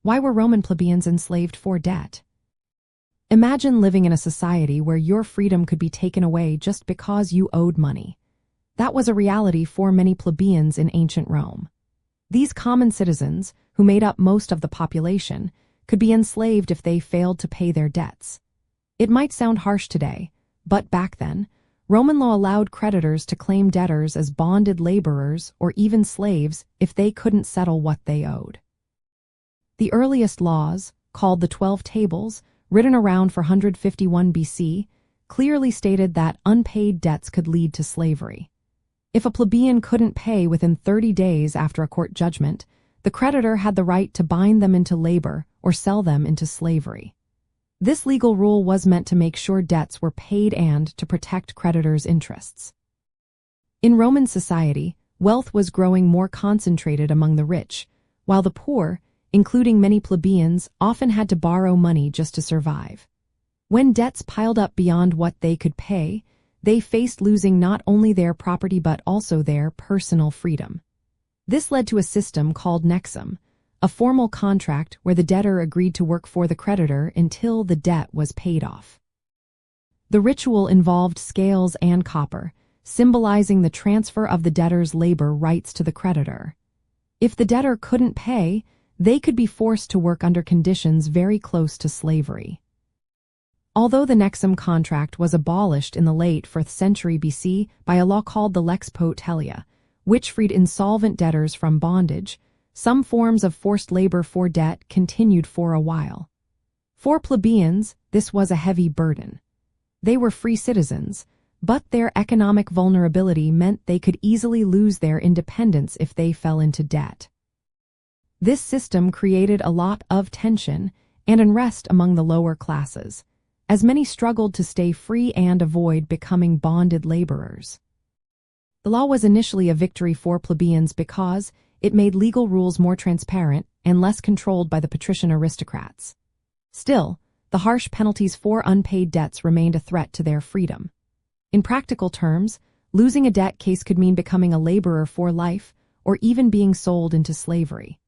Why were Roman plebeians enslaved for debt? Imagine living in a society where your freedom could be taken away just because you owed money. That was a reality for many plebeians in ancient Rome. These common citizens, who made up most of the population, could be enslaved if they failed to pay their debts. It might sound harsh today, but back then, Roman law allowed creditors to claim debtors as bonded laborers or even slaves if they couldn't settle what they owed. The earliest laws, called the 12 Tables, written around 451 BC, clearly stated that unpaid debts could lead to slavery. If a plebeian couldn't pay within 30 days after a court judgment, the creditor had the right to bind them into labor or sell them into slavery. This legal rule was meant to make sure debts were paid and to protect creditors' interests. In Roman society, wealth was growing more concentrated among the rich, while the poor, including many plebeians, often had to borrow money just to survive. When debts piled up beyond what they could pay, they faced losing not only their property but also their personal freedom. This led to a system called Nexum, a formal contract where the debtor agreed to work for the creditor until the debt was paid off. The ritual involved scales and copper, symbolizing the transfer of the debtor's labor rights to the creditor. If the debtor couldn't pay, they could be forced to work under conditions very close to slavery. Although the Nexum contract was abolished in the late 4th century BC by a law called the Lex Poetelia, which freed insolvent debtors from bondage, some forms of forced labor for debt continued for a while. For plebeians, this was a heavy burden. They were free citizens, but their economic vulnerability meant they could easily lose their independence if they fell into debt. This system created a lot of tension and unrest among the lower classes, as many struggled to stay free and avoid becoming bonded laborers. The law was initially a victory for plebeians because it made legal rules more transparent and less controlled by the patrician aristocrats. Still, the harsh penalties for unpaid debts remained a threat to their freedom. In practical terms, losing a debt case could mean becoming a laborer for life or even being sold into slavery.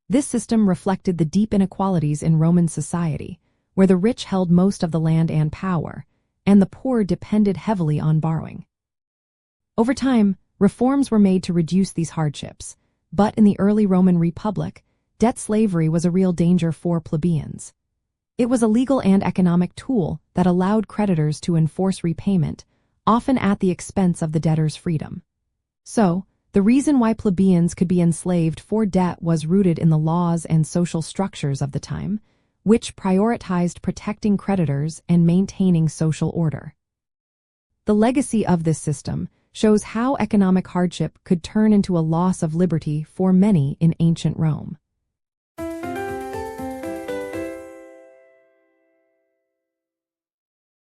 This system reflected the deep inequalities in Roman society, where the rich held most of the land and power, and the poor depended heavily on borrowing. Over time, reforms were made to reduce these hardships, but in the early Roman Republic, debt slavery was a real danger for plebeians. It was a legal and economic tool that allowed creditors to enforce repayment, often at the expense of the debtor's freedom. So, the reason why plebeians could be enslaved for debt was rooted in the laws and social structures of the time, which prioritized protecting creditors and maintaining social order. The legacy of this system shows how economic hardship could turn into a loss of liberty for many in ancient Rome.